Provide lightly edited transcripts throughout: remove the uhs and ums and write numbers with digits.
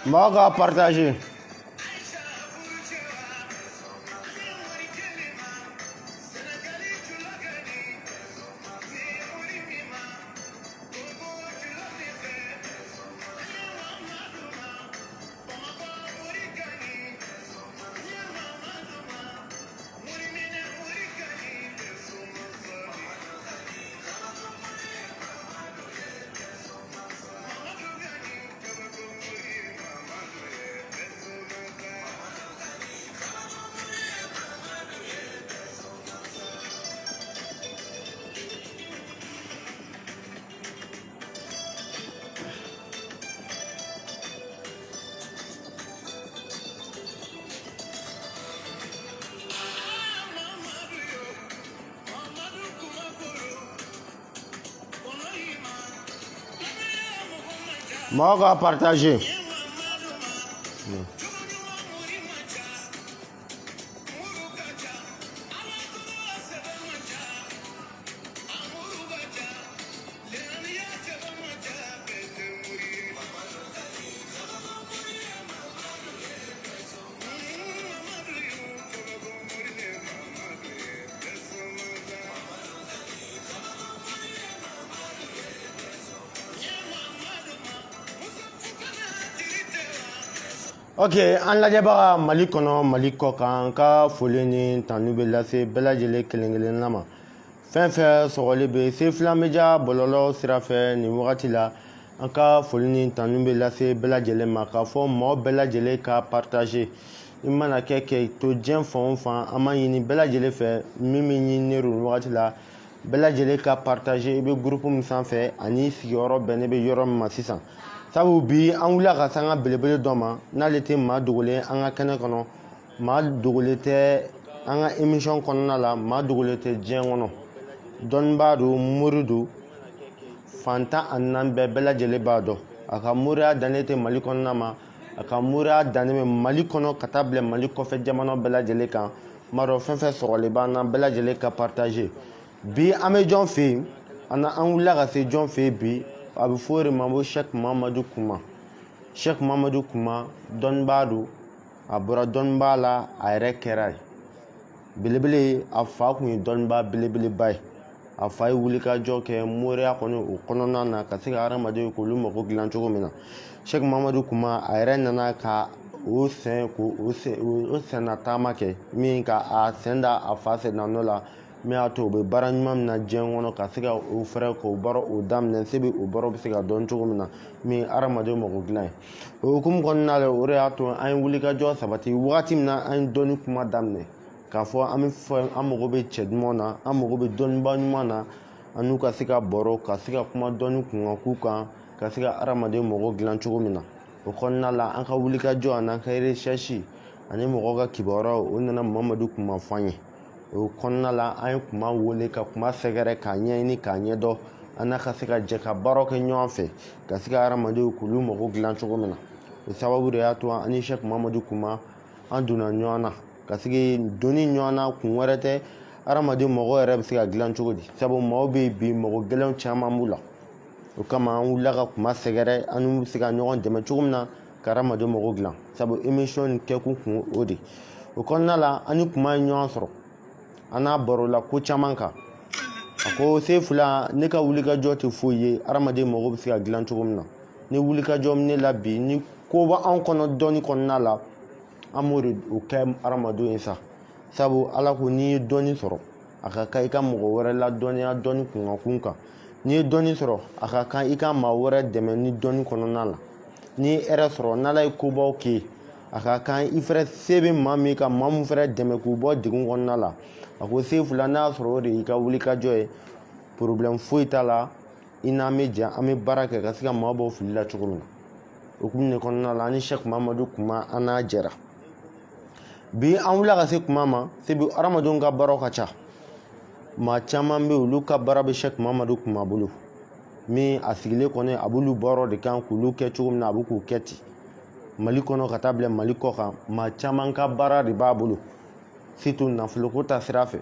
Maga partager. Maga partager. Ok, an lajɛbaga Mali kɔnɔ Mali kɔ kan ka foli ni tanu bɛ lase bɛɛ lajɛlen kelen-kelenna ma. Fɛn fɛn sɔgɔli bɛ Sefila Media bɔlɔlɔ sira fɛ nin wagati la, an ka foli ni tanu bɛ lase bɛɛ lajɛlen ma k'a fɔ mɔgɔ bɛɛ lajɛlen ka partager. I mana kɛ to diɲɛ fan o fan, an b'a ɲini bɛɛ lajɛlen fɛ min ɲininen don nin wagati la, bɛɛ lajɛlen ka partager. I bɛ groupe min sanfɛ ani sigiyɔrɔ bɛnnen bɛ yɔrɔ min ma sisan. Sabu bi an wulila ka se an ka belebele dɔ ma n'ale tɛ maa dogolen an ka kɛnɛ kɔnɔ, maa dogolen tɛ an ka émission kɔnɔna la, maa dogolen tɛ diɲɛ kɔnɔ. Dɔnnibaa don, mori don, fantan ani naani bɛɛ lajɛlen b'a dɔn. A ka moriya dannen tɛ Mali kɔnɔna ma, a ka moriya dannen bɛ Mali kɔnɔ ka taa bila Mali kɔfɛ jamana bɛɛ lajɛlen kan. M'a dɔn fɛn fɛn sɔgɔlen b'an na bɛɛ lajɛlen ka partager. Bi an bɛ jɔn fɛ yen, an wulila ka se jɔn fɛ yen bi, a bɛ fɔ o de ma ko Sheikh Mahamadu Kuma. Sheikh Mahamadu Kuma dɔnnibaa don, a bɔra dɔnnibaa la a yɛrɛ kɛra ye. Belebele a fa tun ye dɔnnibaa belebeleba ye. A fa ye wulikajɔ kɛ moriya kɔni o kɔnɔna na ka se ka hadamadenw k'olu mago dilan cogo min na. Sheikh Mahamadu Kuma a yɛrɛ nana ka o sɛnna taama kɛ min ka a sen da a fa sennanɔ la, min y'a to u bɛ baara ɲuman min na diɲɛ kɔnɔ ka se ka o fɛɛrɛ k'o baara o daminɛ se bɛ o baaraw bɛ se ka dɔn cogo min na min hadamadenw mago dilan ye. O hukumu kɔnɔna la o de y'a to an ye wulikajɔ sabati wagati min na an ye dɔnni kuma daminɛ k'a fɔ an bɛ fɛ an mago bɛ cɛ ɲumanw na, an mago bɛ dɔnnibaa ɲuman na, an n'u ka se ka baro ka se ka kuma dɔnni kunkan k'u kan ka se ka hadamadenw mago dilan cogo min na. O kɔnɔna la an ka wulikajɔ ani an ka recherche ani mɔgɔw ka kibaruyaw o nana Mahamadu Kuma fɔ an ye. O kɔnɔna la an ye kuma wele ka kuma sɛgɛrɛ k'a ɲɛɲini k'a ɲɛdɔn an n'a ka se ka jɛ ka baaraw kɛ ɲɔgɔn fɛ ka se ka hadamadenw k'olu mago dilan cogo min na. O sababu de y'a to an ni Sheikh Mahamadu Kuma an donna ɲɔgɔn na ka se donni ɲɔgɔn na kun wɛrɛ tɛ hadamadenw mago yɛrɛ bɛ se ka dilan cogo di, sabu mɔgɔw bɛ yen bi mago gɛlɛnw caman b'u la. O kama an wulila ka kuma sɛgɛrɛ an n'u bɛ se ka ɲɔgɔn dɛmɛ cogo min na ka hadamadenw mago dilan, sabu émission nin kɛkun kun o de. O kɔnɔna la an ni kuma ye ɲɔgɔn sɔrɔ, an n'a baro la ko caman kan. A ko Sefula ne ka wulikajɔ tɛ foyi ye, hadamaden mago bɛ se ka dilan cogo min na. Ni wulikajɔ min ne la bi ni ko b'anw kɔnɔ dɔnni kɔnɔna la, an b'o de kɛ hadamadenw ye sa. Sabu Ala ko n'i ye dɔnni sɔrɔ a ka kan i ka mɔgɔ wɛrɛ ladɔnniya dɔnni kunkan kan. N'i ye dɔnni sɔrɔ a ka kan i ka maa wɛrɛ dɛmɛ ni dɔnni kɔnɔna la. N'i ye hɛrɛ sɔrɔ n'Ala ye kobaw kɛ a ka kan i fɛnɛ se bɛ maa min ka maa mun fɛnɛ dɛmɛ k'u bɔ degun kɔnɔna la. A ko Sefula n'a y'a sɔrɔ o de y'i ka wulikajɔ ye, problème foyi t'a la, i n'an bɛ jɛ an bɛ baara kɛ ka se ka maa bɔ fili la cogo min na. O hukumu de kɔnɔna la an ni Sheikh Mahamadu Kuma an n'a jɛra. Bi an wulila ka se kuma ma, sebi hadamadenw ka baaraw ka ca. Maa caman bɛ olu ka baara bɛ Sheikh Mahamadu Kuma bolo, min a sigilen kɔni a b'olu baaraw de kan k'olu kɛ cogo min na a bɛ k'u kɛ ten. Mali kɔnɔ ka taa bila Mali kɔ kan, maa caman ka baara de b'a bolo. Surtout nafoloko ta sira fɛ,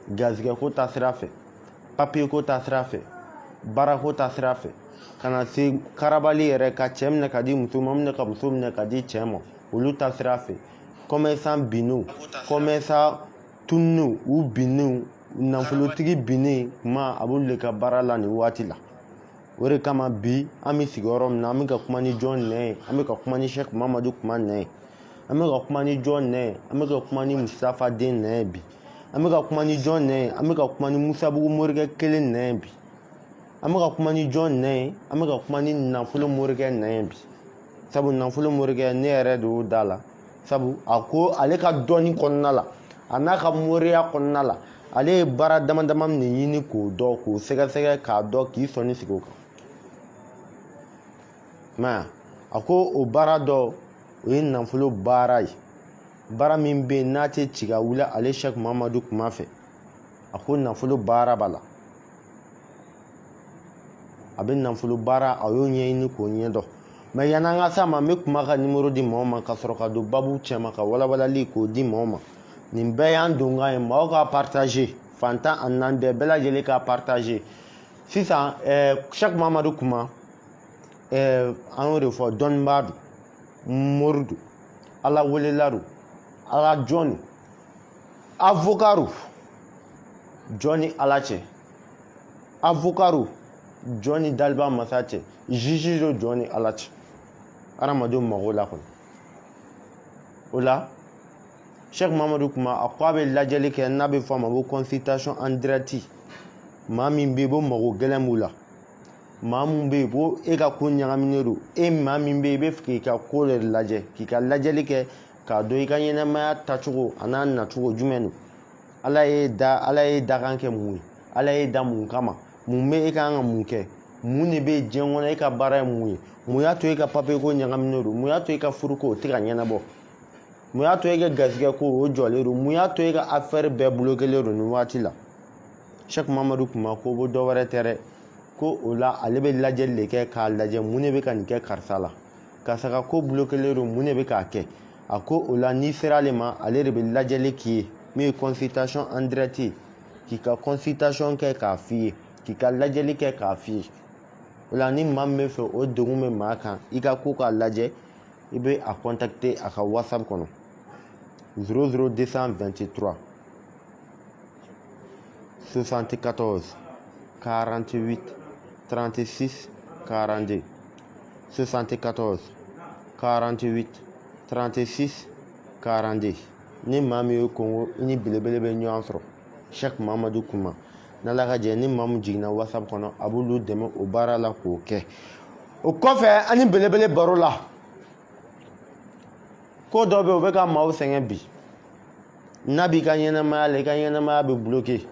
gazigɛko ta sira fɛ, papier ko ta sira fɛ, baarako ta sira fɛ ka na se karabali yɛrɛ ka cɛ minɛ ka di muso ma minɛ ka muso minɛ ka di cɛ ma olu ta sira fɛ commerçant binnu commerçant tunnu u binnu nafolotigi binnen kuma a b'olu de ka baara la nin waati la o de kama bi an bɛ sigiyɔrɔ min na an bɛ ka kuma ni jɔn nɛ ye an bɛ ka kuma ni Sheikh Mamadu kuma nɛ ye an bɛ ka kuma ni jɔn nɛ ye an bɛ ka kuma ni Mustafa den nɛ ye bi an bɛ ka kuma ni jɔn nɛ ye an bɛ ka kuma ni Musabugu morikɛ kelen nɛ ye bi an bɛ ka kuma ni jɔn nɛ ye an bɛ ka kuma ni nafolo morikɛ nɛ ye bi sabu nafolo morikɛ ne yɛrɛ de y'o da la sabu a ko ale ka dɔnni kɔnɔna la a n'a ka moriya kɔnɔna la ale ye baara dama dama min ɲini k'o dɔn k'o sɛgɛsɛgɛ k'a dɔn k'i sɔnni sigi o kan mɛ a ko o baara dɔ o ye nafolo baara ye baara min bɛ yen n'a tɛ ci ka wuli ale Sheikh Mamadu kuma fɛ a ko nafolo baara b'a la a bɛ nafolo baara a y'o ɲɛɲini k'o ɲɛdɔn mɛ yan'an ka s'a ma n bɛ kuma ka nimoro di maaw ma ka sɔrɔ ka don babu cɛ ma ka walawalali k'o di maaw ma nin bɛɛ y'an donkan ye maaw ka partager fantan ani naani bɛɛ lajɛlen ka partager sisan Sheikh Mamadu kuma an y'o de fɔ dɔnnibaa don mori don ala welela don ala jɔn don avocat don jɔn ni ala cɛ avocat don jɔn ni daliba masa cɛ juge don jɔn ni ala cɛ hadamadenw mago la kɔni o la Sheikh Mamadu kuma a ko a bɛ lajɛli kɛ n'a bɛ fɔ a ma ko consultation en direct maa min bɛ yen ko mago gɛlɛn b'u la maa min bɛ yen ko e ka ko ɲagaminen don e maa min bɛ yen i bɛ fɛ k'i ka ko de lajɛ k'i ka lajɛli kɛ k'a dɔn i ka ɲɛnɛmaya tacogo a n'a nacogo jumɛn don ala ye dakan kɛ mun ye ala ye da mun kama mun bɛ e ka kan ka mun kɛ mun de bɛ diɲɛ kɔnɔ e ka baara ye mun ye mun y'a to e ka papiye ko ɲagaminen don mun y'a to e ka furu ko o tɛ ka ɲɛnabɔ mun y'a to e ka garisɛgɛ ko o jɔlen don mun y'a to e ka affaire bɛɛ bloquelen don nin waati la Sheikh Mamadu kuma ko bɔ dɔ wɛrɛ tɛ dɛ ko o la ale bɛ lajɛli de kɛ k'a lajɛ mun de bɛ ka nin kɛ karisa la karisa ka ko bloquelen don mun de bɛ k'a kɛ a ko o la n'i sera ale ma ale de bɛ lajɛli k'i ye min ye consultation en direct ye k'i ka consultation kɛ k'a f'i ye k'i ka lajɛli kɛ k'a f'i ye o la ni maa min bɛ fɛ o degun bɛ maa kan i ka ko k'a lajɛ i bɛ a contacter a ka WhatsApp kɔnɔ 00223 74 48 36 42 74 48 36 42 ni maa min ye Kongo i ni belebele bɛ ɲɔgɔn sɔrɔ Sheikh Mamadu kuma n'Ala ka jɛ ni maa min jiginna WhatsApp kɔnɔ a b'olu dɛmɛ o baara la k'o kɛ o kɔfɛ ani belebele baro la ko dɔ bɛ yen o bɛ ka maaw sɛgɛn bi n'a b'i ka ɲɛnɛmaya la i ka ɲɛnɛmaya bɛ bloqué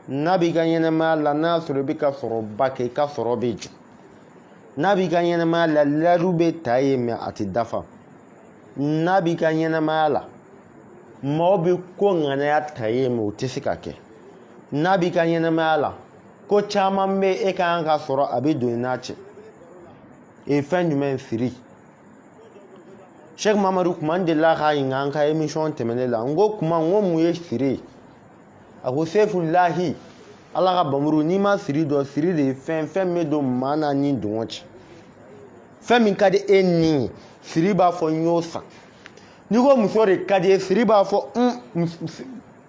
n'a b'i ka ɲɛnɛmaya la n'a y'a sɔrɔ i bɛ ka sɔrɔba kɛ i ka sɔrɔ bɛ jɔ n'a b'i ka ɲɛnɛmaya la layidu bɛ ta yen mɛ a tɛ dafa n'a b'i ka ɲɛnɛmaya la maaw bɛ ko ŋaniya ta yen mɛ o tɛ se ka kɛ n'a b'i ka ɲɛnɛmaya la ko caman bɛ e ka kan ka sɔrɔ a bɛ don i n'a cɛ fɛn jumɛn siri Sheikh Mamadu kuma n delila k'a ɲininka an ka émission tɛmɛnen la n ko kuma n ko mun ye siri ye a ko Sefulahi ala ka bamuru n'i ma siri dɔn siri de ye fɛn bɛ don maa n'a ni dungɔ cɛ fɛn min ka di e ni ye siri b'a fɔ n y'o san n'i ko muso de ka di ye siri b'a fɔ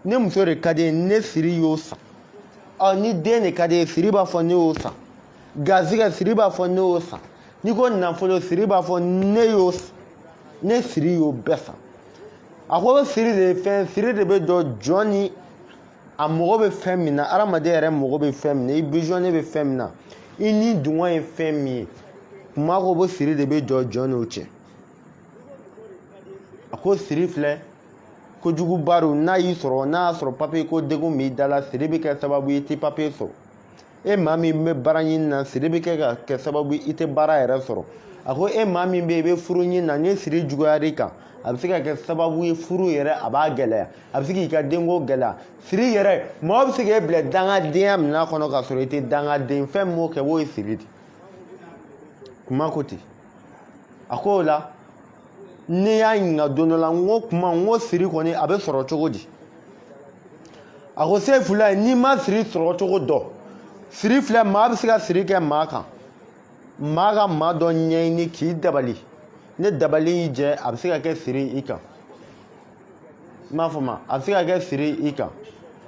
ne muso de ka di ye ne siri y'o san ni den de ka di ye siri b'a fɔ ne y'o san garizigɛ siri b'a fɔ ne y'o san n'i ko nafolo siri b'a fɔ ne y'o san ne siri y'o bɛɛ san a ko siri de ye fɛn siri de bɛ dɔn jɔn ni a mago bɛ fɛn min na adamaden yɛrɛ mago bɛ fɛn min na i besoin bɛ fɛn min na i ni dungɔ ye fɛn min ye kuma ko bɔ siri de bɛ dɔn jɔn n'o cɛ a ko siri filɛ kojuguba don n'a y'i sɔrɔ n'a y'a sɔrɔ papiye ko degun b'i da la siri bɛ kɛ sababu ye i tɛ papiye sɔrɔ e maa min bɛ baara ɲini na siri bɛ kɛ ka kɛ sababu ye i tɛ baara yɛrɛ sɔrɔ a ko e maa min bɛ yen i bɛ furu ɲini na ni siri juguyar'i kan a bɛ se ka kɛ sababu ye furu yɛrɛ a b'a gɛlɛya a bɛ se k'i ka denko gɛlɛya siri yɛrɛ mɔgɔ bɛ se k'e bila dangadenya minɛn kɔnɔ k'a sɔrɔ i tɛ dangaden fɛn min b'o kɛ o ye siri de kuma ko ten a ko o la ne y'a ɲininka don dɔ la n ko kuma n ko siri kɔni a bɛ sɔrɔ cogo di a ko Sefulahi n'i ma siri sɔrɔ cogo dɔn siri filɛ maa bɛ se ka siri kɛ maa kan maa ka maa dɔ ɲɛɲini k'i dabali ne dabali y'i jɛ a bɛ se ka kɛ siri i kan i m'a faamu a bɛ se ka kɛ siri i kan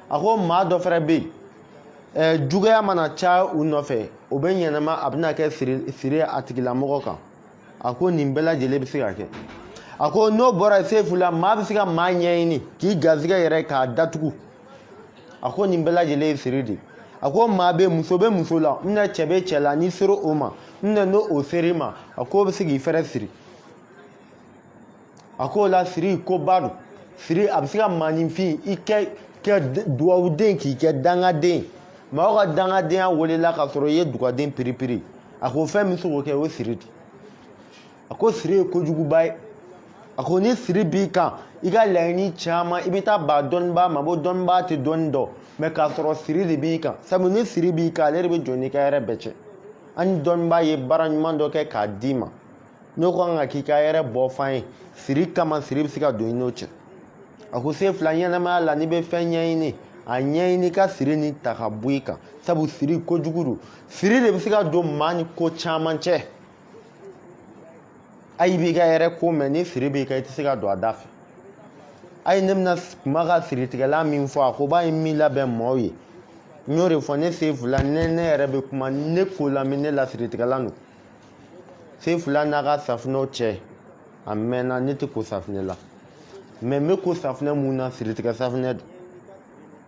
a ko maa dɔ fɛnɛ bɛ yen juguya mana caya u nɔfɛ o bɛ ɲɛnama a bɛna kɛ siri a tigilamɔgɔ kan a ko nin bɛɛ lajɛlen bɛ se ka kɛ a ko n'o bɔra sefu la maa bɛ se ka maa ɲɛɲini k'i garisɛgɛ yɛrɛ k'a datugu a ko nin bɛɛ lajɛlen ye siri de a ko maa bɛ muso bɛ muso la n bɛna cɛ bɛ cɛ la n'i sera o ma n bɛna n'o seri ma a ko bɛ se k'i fɛrɛ siri a ko la siri koba don siri a bɛ se ka maaninfin i kɛ duwawuden k'i kɛ dangaden maaw ka dangadenya welela k'a sɔrɔ i ye dugaden piripiri a ko fɛn min se k'o kɛ o ye siri de a ko siri ye kojuguba ye a ko ni siri b'i kan i ka laɲini caman i bɛ taa ba dɔnnibaa ma ko dɔnnibaa tɛ dɔnni dɔn mɛ k'a sɔrɔ siri de b'i kan sabu ni siri b'i kan ale de bɛ jɔ n'i ka hɛrɛ bɛɛ cɛ ani dɔnnibaa ye baara ɲuman dɔ kɛ k'a d'i ma n'o kan ka k'i ka hɛrɛ bɔ fan ye siri kama siri bɛ se ka don i n'o cɛ a ko se fila ɲɛnamaya la n'i bɛ fɛn ɲɛɲini a ɲɛɲini ka siri nin ta ka bɔ i kan sabu siri kojugu don siri de bɛ se ka don maa ni ko caman cɛ ayi b'i ka hɛrɛ ko mɛn ni siri b'i kan i tɛ se ka don a da fɛ ayi ne bɛna kuma ka siritigɛla min fɔ a ko b'a ye min labɛn maaw ye n y'o de fɔ ne se fila ne yɛrɛ bɛ kuma ne ko lamɛn ne la siritigɛla don se fila n'a ka safunɛw cɛ a mɛnna ne tɛ ko safunɛ la mɛ n bɛ ko safunɛ mun na siritigɛ safunɛ don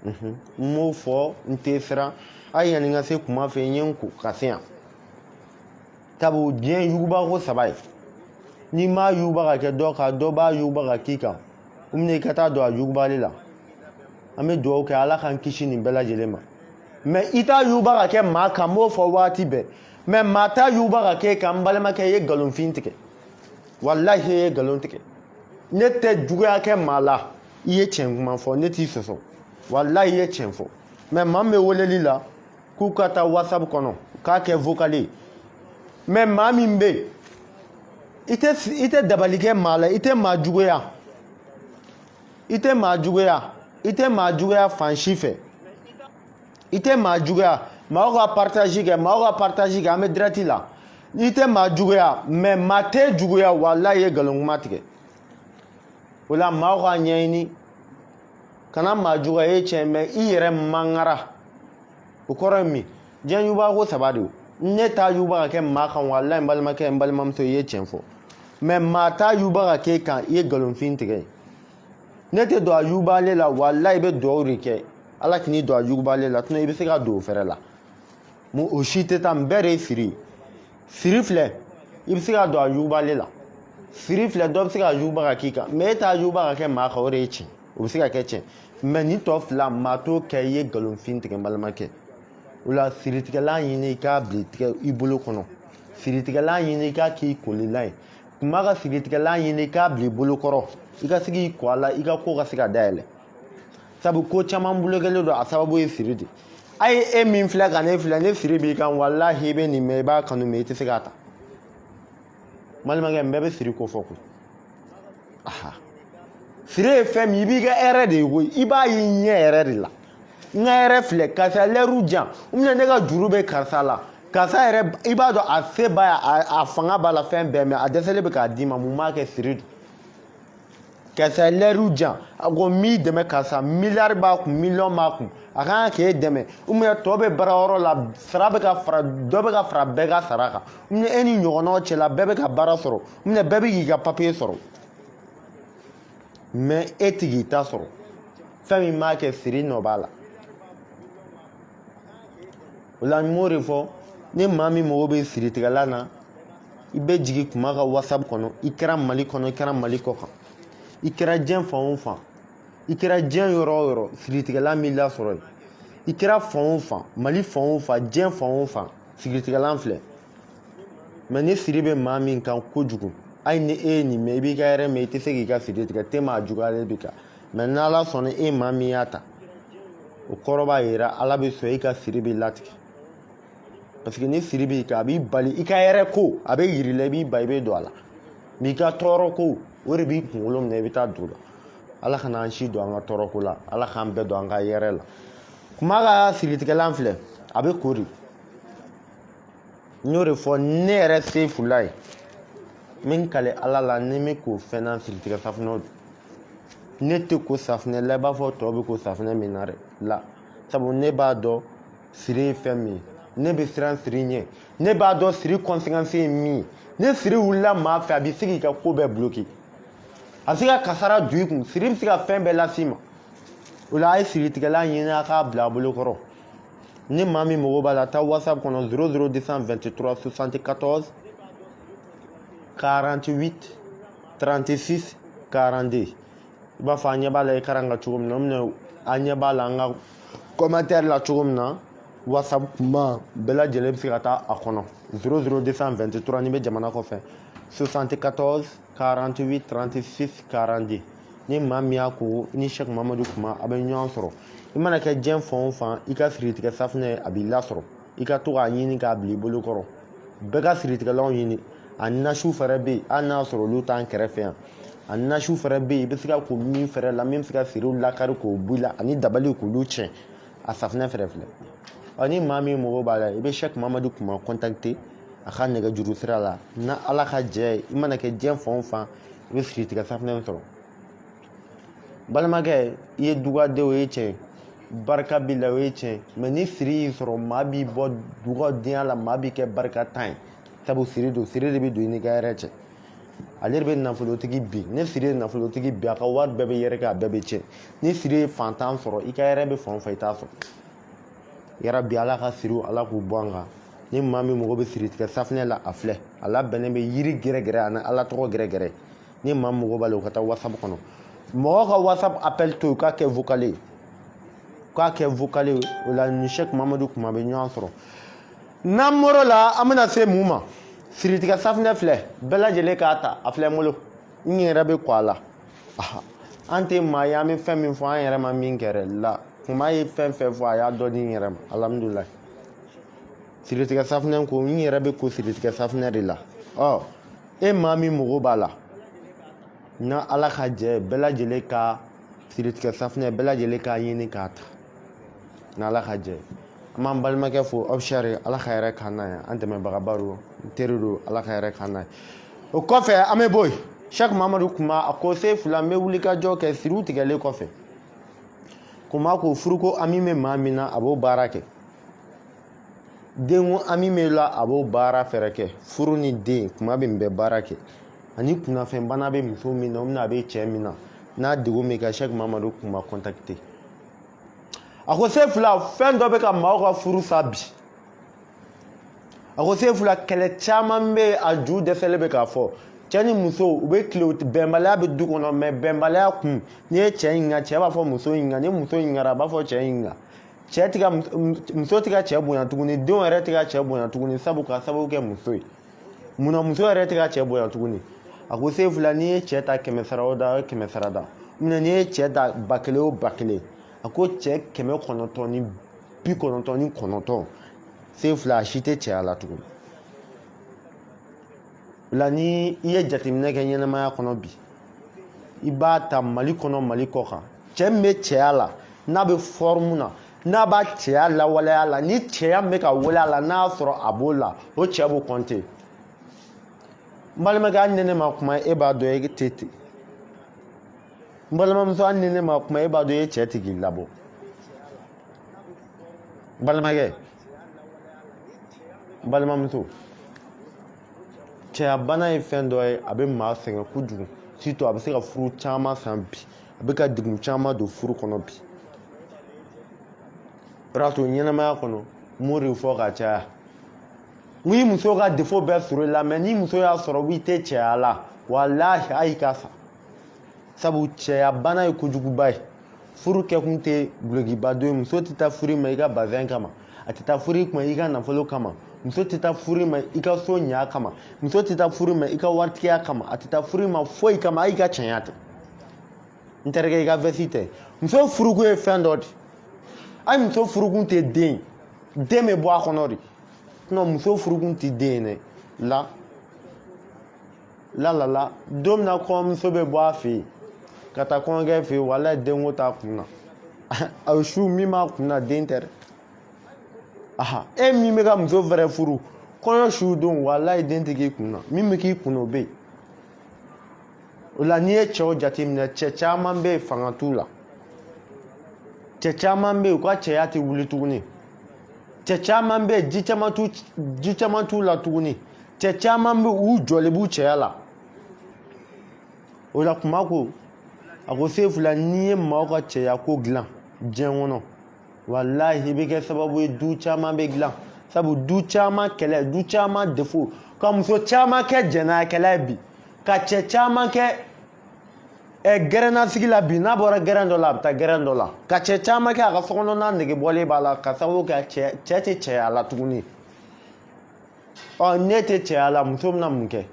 n m'o fɔ n tɛ siran ayi yanni n ka se kuma fɛ n ye n ko ka se yan sabu diɲɛ yuguba ko saba ye n'i m'a yuguba ka kɛ dɔ kan dɔ b'a yuguba ka k'i kan u bɛna i ka taa don a yugubali la an bɛ dugawu kɛ ala k'an kisi nin bɛɛ lajɛlen ma mɛ i t'a yuguba ka kɛ maa kan n b'o fɔ waati bɛɛ mɛ maa t'a yuguba ka k'e kan n balimakɛ i ye nkalonfin tigɛ walahi i ye nkalon tigɛ ne tɛ juguya kɛ maa la i ye tiɲɛ kuma fɔ ne t'i sɔsɔ walahi i ye tiɲɛ fɔ mɛ maa min bɛ weleli la k'u ka taa whatsapp kɔnɔ k'a kɛ vocal ye mɛ maa min bɛ yen i tɛ dabali kɛ maa la i tɛ maa juguya i tɛ maa juguya i tɛ maa juguya fan si fɛ i tɛ maa juguya maaw ka partage kɛ maaw ka partage kɛ an bɛ direct la i tɛ maa juguya mɛ maa tɛ juguya walahi i ye nkalon kuma tigɛ o la maaw ka ɲɛɲini kana maa juguya i ye tiɲɛ mɛ i yɛrɛ mangara o kɔrɔ ye min diɲɛ yuguba ko saba de don ne t'a yuguba ka kɛ maa kan walahi n balimakɛ n balimamuso i ye tiɲɛ fɔ mɛ maa t'a yuguba ka k'e kan i ye nkalonfin tigɛ ne tɛ don a yugubalen la walahi i bɛ dugawu de kɛ ala k'i don a yugubalen la sinon i bɛ se ka don o fɛrɛ la o si tɛ taa nin bɛɛ de ye siri siri filɛ i bɛ se ka don a yugubalen la siri filɛ dɔ bɛ se ka yuguba ka k'i kan mɛ e t'a yuguba ka kɛ maa kan o de ye tiɲɛ o bɛ se ka kɛ tiɲɛ mɛ nin tɔ fila maa t'o kɛ i ye nkalonfin tigɛ n balimakɛ o la siritigɛla ɲini i k'a bila i bolo kɔnɔ siritigɛla ɲini i k'a k'i kolila ye kuma ka siritigɛla ɲini i k'a bila i bolo kɔrɔ i ka se k'i kɔ a la i ka ko ka se ka dayɛlɛ sabu ko caman bolokɛlen don a sababu ye siri de a ye e min filɛ ka ne filɛ ne siri b'i kan walahi i bɛ nin mɛn i b'a kanu mɛ i tɛ se k'a ta balimakɛ n bɛɛ bɛ siri ko fɔ koyi aha siri ye fɛn min i b'i ka hɛrɛ de ye koyi i b'a y'i ɲɛ yɛrɛ de la n ka hɛrɛ filɛ karisa lɛriw jan u bɛna ne ka juru bɛ karisa la karisa yɛrɛ i b'a dɔn a se b'a ye a fanga b'a la fɛn bɛɛ mɛ a dɛsɛlen bɛ k'a d'i ma mun b'a kɛ siri don karisa lɛriw jan a ko n b'i dɛmɛ karisa miliyari b'a kun miliyɔn b'a kun a kan ka k'e dɛmɛ ou bien tɔ bɛ baarayɔrɔ la sara bɛ ka fara dɔ bɛ ka fara bɛɛ ka sara kan ou bien e ni ɲɔgɔnnaw cɛla bɛɛ bɛ ka baara sɔrɔ ou bien bɛɛ bɛ k'i ka papiye sɔrɔ mɛ e tɛ k'i ta sɔrɔ fɛn min b'a kɛ siri nɔ b'a la o la n m'o de fɔ ni maa min mago bɛ siritigɛla na i bɛ jigin kuma ka whatsapp kɔnɔ i kɛra mali kɔnɔ i kɛra mali kɔ kan i kɛra diɲɛ fan o fan i kɛra diɲɛ yɔrɔ o yɔrɔ siritigɛla min lasɔrɔ yen i kɛra fan o fan mali fan o fan diɲɛ fan o fan siritigɛla filɛ mɛ ni siri bɛ maa min kan kojugu hali ni e ye nin mɛn i b'i ka hɛrɛ mɛn i tɛ se k'i ka siri tigɛ te maa juguyalen b'i kan mɛ n'ala sɔnna e maa min y'a ta o kɔrɔ b'a jira ala bɛ sɔn e ka siri bɛ latigɛ parce que ni siri b'i kan a b'i bali i ka hɛrɛ ko a bɛ yiri la i b'i ba i bɛ don a la mɛ i ka tɔɔrɔ ko o de b'i kunkolo minɛ i bɛ taa don la ala kana an si don an ka tɔɔrɔ ko la ala k'an bɛɛ don an ka hɛrɛ la kuma ka siritigɛlan filɛ a bɛ kori n y'o de fɔ ne yɛrɛ se fula ye min kale ala la ni min k'o fɛn na siritigɛ safunɛw don ne tɛ ko safunɛ la i b'a fɔ tɔw bɛ ko safunɛ min na dɛ la sabu ne b'a dɔn siri ye fɛn min ye ne bɛ siran siri ɲɛ ne b'a dɔn siri conséquence ye min ye ne siri wulila maa fɛ a bɛ se k'i ka ko bɛɛ bloqué a bɛ se ka kasara don i kun siri bɛ se ka fɛn bɛɛ las'i ma o la a ye siritigɛla ɲini a k'a bila a bolo kɔrɔ ni maa min mago b'a la taa whatsapp kɔnɔ 00223 74 48 36 42 i b'a fɔ a ɲɛ b'a la i karan ka cogo min na minɛ a ɲɛ b'a la an ka commentaire la cogo min na whatsapp kuma bɛɛ lajɛlen bɛ se ka taa a kɔnɔ 00223 ni bɛ jamana kɔfɛ 74 48 36 42 ni maa min y'a ko ni Sheikh Mamadu kuma a bɛ ɲɔgɔn sɔrɔ i mana kɛ diɲɛ fan o fan i ka siritigɛ safunɛ a b'i lasɔrɔ i ka to k'a ɲini k'a bila i bolo kɔrɔ bɛɛ ka siritigɛlanw ɲini a nasiw fɛrɛ bɛ yen hali n'a y'a sɔrɔ olu t'an kɛrɛfɛ yan a nasiw fɛrɛ bɛ yen i bɛ se ka ko min fɛrɛ la min bɛ se ka siriw lakari k'o bɔ i la ani dabali k'olu tiɲɛ a safunɛ fɛrɛ filɛ ni maa min mago b'a la i bɛ Sheikh Mamadu kuma contacter a ka nɛgɛjuru sira la na ala ka jɛ ye i mana kɛ diɲɛ fan o fan i bɛ siritigɛ safunɛ sɔrɔ balimakɛ i ye dugaden o ye tiɲɛ barika b'i la o ye tiɲɛ mɛ ni siri y'i sɔrɔ maa b'i bɔ dugadenya la maa b'i kɛ barika tan ye sabu siri don siri de bɛ don i ni ka hɛrɛ cɛ ale de bɛ nafolotigi bin ni siri ye nafolotigi bin a ka wari bɛɛ bɛ yɛrɛkɛ a bɛɛ bɛ tiɲɛ ni siri ye fantan sɔrɔ i ka hɛrɛ bɛ fan o fan i t'a sɔrɔ yarabi ala ka siriw ala k'u bɔ an kan ni maa min mago bɛ siritigɛ safunɛ la a filɛ a labɛnnen bɛ yiri gɛrɛgɛrɛ ani ala tɔgɔ gɛrɛgɛrɛ ni maa min mago b'a la o ka taa whatsapp kɔnɔ mɔgɔw ka whatsapp appel to k'a kɛ vocal ye o la ni Sheikh Mamadu kuma bɛ ɲɔgɔn sɔrɔ n'an bɔr'o la an bɛna se mun ma siritigɛ safunɛ filɛ bɛɛ lajɛlen k'a ta a filɛ n bolo n yɛrɛ bɛ kɔ a la an tɛ maa ye an bɛ fɛn min fɔ an yɛrɛ ma min kɛra la kuma ye fɛn fɛn fɔ a y'a dɔ di n yɛrɛ ma alhamdulilayi siritigɛ safunɛ ko n yɛrɛ bɛ ko siritigɛ safunɛ de la e maa min mago b'a la na ala ka jɛ bɛɛ lajɛlen ka siritigɛ safunɛ bɛɛ lajɛlen k'a ɲini k'a ta na ala ka jɛ an b'an balimakɛ fo Abshari ala ka yɛrɛ k'an na ye an dɛmɛbagaba don n teri don ala ka yɛrɛ k'an na ye o kɔfɛ an bɛ bɔ yen Sheikh Mamadu kuma a ko se fila n bɛ wuli ka jɔ kɛ siriw tigɛlen kɔfɛ kuma ko furuko ami bɛ maa min na a b'o baara kɛ denko ami bɛ la a b'o baara fɛrɛ kɛ furu ni den kuma bɛ nin bɛɛ baara kɛ ani kunnafɛn bana bɛ muso min na o bɛna a bɛ cɛ min na n'a degun min kɛ Sheikh Mamadu kuma contacter a ko se fila fɛn dɔ bɛ ka maaw ka furu sa bi a ko se fila kɛlɛ caman bɛ a ju dɛsɛlen bɛ k'a fɔ cɛ ni muso u bɛ tile bɛnbaliya bɛ du kɔnɔ mɛ bɛnbaliya kun n'i ye cɛ ɲininka cɛ b'a fɔ muso ɲininka ni muso ɲininkara a b'a fɔ cɛ ɲininka muso tɛ ka cɛ bonya tuguni denw yɛrɛ tɛ ka cɛ bonya tuguni sabu ka sababu kɛ muso ye munna muso yɛrɛ tɛ ka cɛ bonya tuguni a ko se fila n'i ye cɛ ta 100 sara o da 100 sara da minɛ n'i ye cɛ ta 1000 o 1000 a ko cɛ 999 se fila a si tɛ cɛya la tuguni o la ni i ye jateminɛ kɛ ɲɛnamaya kɔnɔ bi i b'a ta Mali kɔnɔ Mali kɔ kan cɛ min bɛ cɛya la n'a bɛ forme na n'a b'a cɛya lawaleya la ni cɛya min bɛ ka waleya la n'a y'a sɔrɔ a b'o la o cɛ b'o compter n balimakɛ hali ni ne ma kuma e b'a dɔn e tɛ ten n balimamuso hali ni ne ma kuma e b'a dɔn e cɛ tɛ k'i labɔ n balimakɛ n balimamuso cɛya bana ye fɛn dɔ ye a bɛ maa sɛgɛn kojugu surtout a bɛ se ka furu caman san bi a bɛ ka degun caman don furu kɔnɔ bi o de y'a to ɲɛnamaya kɔnɔ m'o de fɔ ka caya n i muso ka défaut bɛɛ sɔrɔ i la mɛ ni muso y'a sɔrɔ i tɛ cɛya la walahi a y'i ka sa sabu cɛya bana ye kojuguba ye furu kɛkun tɛ dulokiba don ye muso tɛ taa furu ma i ka bazɛn kama a tɛ taa furu ma i ka nafolo kama muso tɛ taa furu ma i ka so ɲa kama muso tɛ taa furu ma i ka waritigiya kama a tɛ taa furu ma foyi kama a y'i ka cɛnya tɛ n terikɛ i ka vɛsi tɛ muso furuko ye fɛn dɔ de hali muso furukun tɛ den bɛ bɔ a kɔnɔ de muso furukun tɛ den ye dɛ la don min na kɔɲɔmuso bɛ bɔ a fɛ yen ka taa kɔɲɔkɛ fɛ yen walayi denko t'a kun na a su min b'a kun na den tɛ dɛ aha e min bɛ ka muso fɛrɛ furu kɔɲɔ su don walayi den tɛ k'i kun na min bɛ k'i kun o bɛ yen o la n'i ye cɛw jateminɛ cɛ caman bɛ yen fanga t'u la cɛ caman bɛ yen u ka cɛya tɛ wuli tuguni cɛ caman bɛ yen ji caman t'u la tuguni cɛ caman bɛ yen u jɔlen b'u cɛya la o la kuma ko a ko se fila n'i ye maaw ka cɛya ko dilan diɲɛ kɔnɔ walahi i bɛ kɛ sababu ye du caman bɛ dilan sabu du caman kɛlɛ du caman defo ka muso caman kɛ jɛnɛyakɛla ye bi ka cɛ caman kɛ gɛrɛnnasigi la bi n'a bɔra gɛrɛn dɔ la a bɛ taa gɛrɛn dɔ la ka cɛ caman kɛ a ka sokɔnɔna negebɔlen b'a la ka sababu kɛ cɛ tɛ cɛya la tuguni ne tɛ cɛya la muso bɛna mun kɛ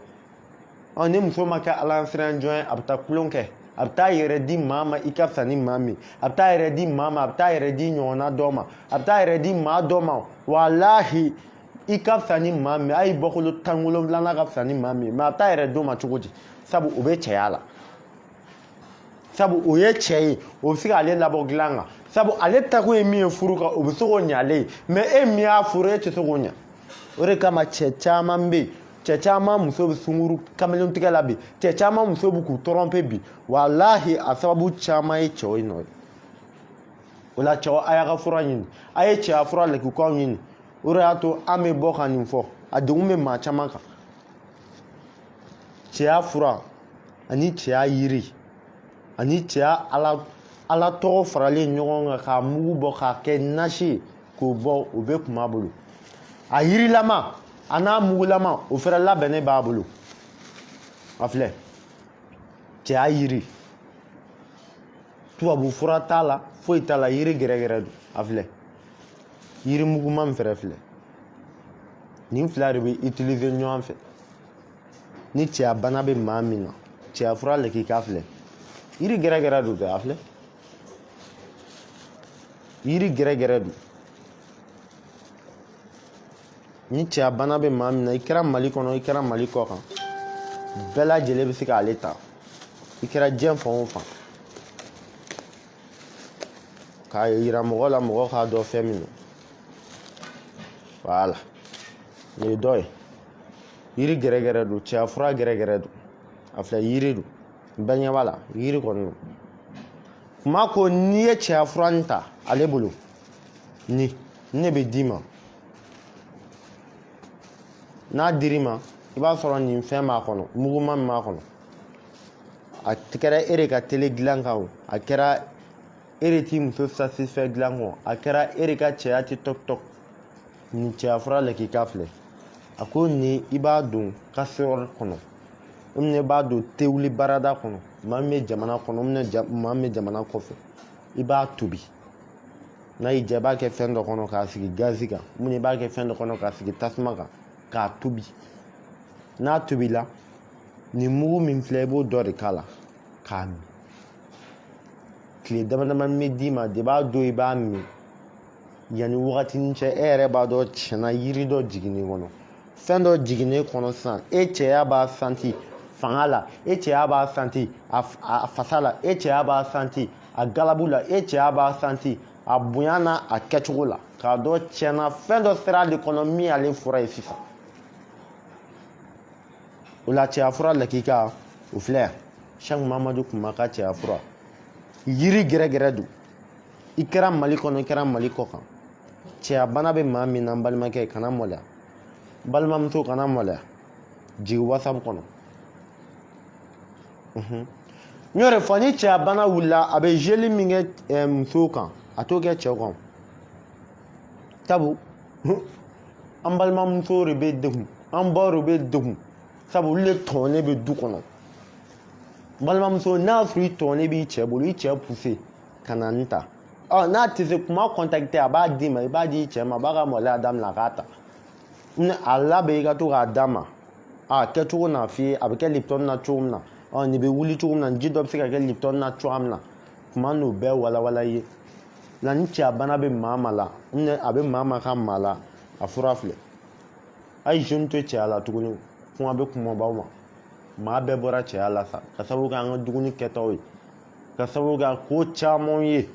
ni muso ma kɛ alansirajɔn ye a bɛ taa kulon kɛ a bɛ taa yɛrɛ di maa ma i ka fisa ni maa min a bɛ taa yɛrɛ di maa ma a bɛ taa yɛrɛ di ɲɔgɔnna dɔ ma a bɛ taa yɛrɛ di maa dɔ ma walahi i ka fisa ni maa min a y'i bɔkolo 17 ka fisa ni maa min mɛ a bɛ taa yɛrɛ d'o ma cogo di sabu o bɛ cɛya la sabu o ye cɛ ye o bɛ se k'ale labɔ dilan kan sabu ale takun ye min ye furu kan o bɛ se k'o ɲɛ ale ye mɛ e min y'a furu e tɛ se k'o ɲɛ o de kama cɛ caman bɛ yen cɛ caman muso bɛ sunguru kamalen tigɛ la bi cɛ caman muso bɛ k'u tɔrɔnpe bi walahi a sababu caman ye cɛw ye nɔ ye o la cɛw a y'a ka fura ɲini a ye cɛya fura lɛkikaw ɲini o de y'a to an bɛ bɔ ka nin fɔ a degun bɛ maa caman kan cɛya fura ani cɛya yiri ani cɛya ala tɔgɔ faralen ɲɔgɔn kan k'a mugu bɔ k'a kɛ nasi ye k'o bɔ o bɛ kun b'a bolo a yirilama a n'a mugulama o fɛnɛ labɛnnen b'a bolo a filɛ cɛya yiri tubabu fura t'a la foyi t'a la yiri gɛrɛgɛrɛ don a filɛ yiri muguma min fɛnɛ filɛ nin fila de bɛ utiliser ɲɔgɔn fɛ ni cɛya bana bɛ maa min na cɛya fura lɛkika filɛ yiri gɛrɛgɛrɛ don dɛ a filɛ yiri gɛrɛgɛrɛ don ni cɛya bana bɛ maa min na i kɛra mali kɔnɔ i kɛra mali kɔ kan bɛɛ lajɛlen bɛ se k'ale ta i kɛra diɲɛ fan o fan k'a yira mɔgɔ la mɔgɔ k'a dɔn fɛn min don voilà nin ye dɔ ye yiri gɛrɛgɛrɛ don cɛya fura gɛrɛgɛrɛ don a filɛ yiri don bɛɛ ɲɛ b'a la yiri kɔni don kuma ko n'i ye cɛya fura nin ta ale bolo nin ne bɛ d'i ma n'a dir'i ma i b'a sɔrɔ nin fɛn b'a kɔnɔ muguma min b'a kɔnɔ a kɛra e de ka tele dilan kan o a kɛra e de t'i muso satisfait dilan kan a kɛra e de ka cɛya tɛ tɔk nin cɛya fura lɛkika filɛ a ko nin i b'a don kasɔrɔ kɔnɔ o minɛ i b'a don tewuli barada kɔnɔ maa min bɛ jamana kɔnɔ maa min bɛ jamana kɔfɛ i b'a tobi n'a y'i diya i b'a kɛ fɛn dɔ kɔnɔ k'a sigi gazi kan mun i b'a kɛ fɛn dɔ kɔnɔ k'a sigi tasuma kan k'a tobi n'a tobila nin mugu min filɛ i b'o dɔ de k'a la k'a min tile dama dama min bɛ d'i ma de b'a don i b'a min yanni wagatinin cɛ e yɛrɛ b'a dɔn tiɲɛna yiri dɔ jiginnen kɔnɔ fɛn dɔ jiginnen kɔnɔ sisan e cɛya b'a santi fanga la e cɛya b'a santi a fasa la e cɛya b'a santi a galabu la e cɛya b'a santi a bonya n'a a kɛcogo la k'a dɔn tiɲɛna fɛn dɔ sera ale kɔnɔ min y'ale fura ye sisan o la cɛya fura lɛkika o filɛ yan Cheikh Mamadu kun b'a ka cɛya fura yiri gɛrɛgɛrɛ don i kɛra mali kɔnɔ i kɛra mali kɔ kan cɛya bana bɛ maa min na n balimakɛ kana maloya balimamuso kana maloya jigi whatsapp kɔnɔ n y'o de fɔ ni cɛya bana wulila a bɛ jeli min kɛ musow kan a t'o kɛ cɛw kan sabu an balimamuso de bɛ degun an baw de bɛ degun sabu olu de tɔɔnen bɛ du kɔnɔ balimamuso n'a sɔrɔ i tɔɔnen b'i cɛ bolo i cɛ poussé ka na nin ta n'a tɛ se kuma contacté a b'a d'i ma i b'a di i cɛ ma a b'a ka maloya daminɛ a k'a ta a labɛn i ka to k'a d'a ma kɛcogo n'a f'i ye a bɛ kɛ lipton na cogo min na nin bɛ wuli cogo min na ji dɔ bɛ se ka kɛ lipton na cogoya min na kuma n'o bɛɛ walawala i ye la ni cɛya bana bɛ maa ma la a bɛ maa ka maa la a fura filɛ a ye jeune to cɛya la tuguni kuma bɛ kumabaw ma maa bɛɛ bɔra cɛya la sa ka sababu kɛ an ka dumuni kɛtaw ye ka sababu kɛ ko caman ye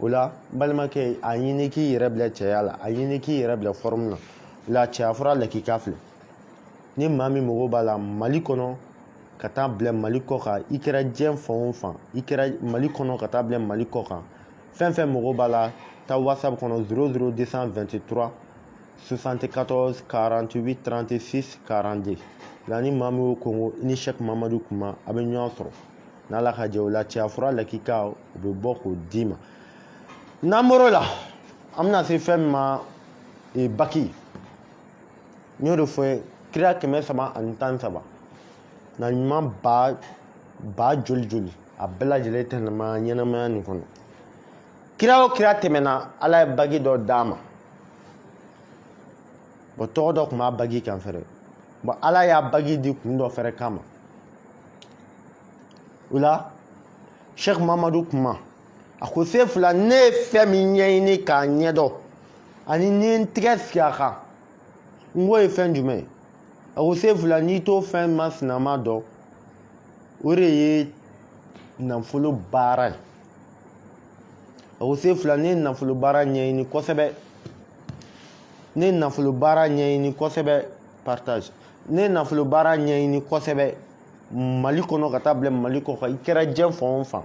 o la n balimakɛ a ɲini k'i yɛrɛ bila cɛya la a ɲini k'i yɛrɛ bila forme na o la cɛya fura lakika filɛ ni maa min mago b'a la Mali kɔnɔ ka taa bila Mali kɔ kan i kɛra diɲɛ fan o fan i kɛra Mali kɔnɔ ka taa bila Mali kɔ kan fɛn fɛn mago b'a la taa WhatsApp kɔnɔ 00223 74 48 36 42 la ni maa min y'o Congo i ni Cheikh Mamadu Kuma a bɛ ɲɔgɔn sɔrɔ n'Ala ka jɛ o la cɛya fura lakika o bɛ bɔ k'o d'i ma n'an bɔr'o la an bɛna se fɛn min ma baki n y'o de fɔ ye kira 313 na ɲuman ba joli joli a bɛɛ lajɛlen tɛmɛna ɲɛnamaya nin kɔnɔ kira o kira tɛmɛna Ala ye bagi dɔ d'a ma bon tɔgɔ dɔ tun b'a bagi kan fɛrɛ bon Ala y'a bagi di kun dɔ fɛrɛ kama o la Cheikh Mamadu Kuma a ko se fila ne ye fɛn min ɲɛɲini k'a ɲɛdɔn ani ni n tigɛ sigi a kan n ko ye fɛn jumɛn ye a ko se fila n'i t'o fɛn masinama dɔn o de ye nafolo baara ye a ko se fila ne ye nafolo baara ɲɛɲini kosɛbɛ ne ye nafolo baara ɲɛɲini kosɛbɛ partage ne ye nafolo baara ɲɛɲini kosɛbɛ Mali kɔnɔ ka taa bila Mali kɔ kan i kɛra diɲɛ fan o fan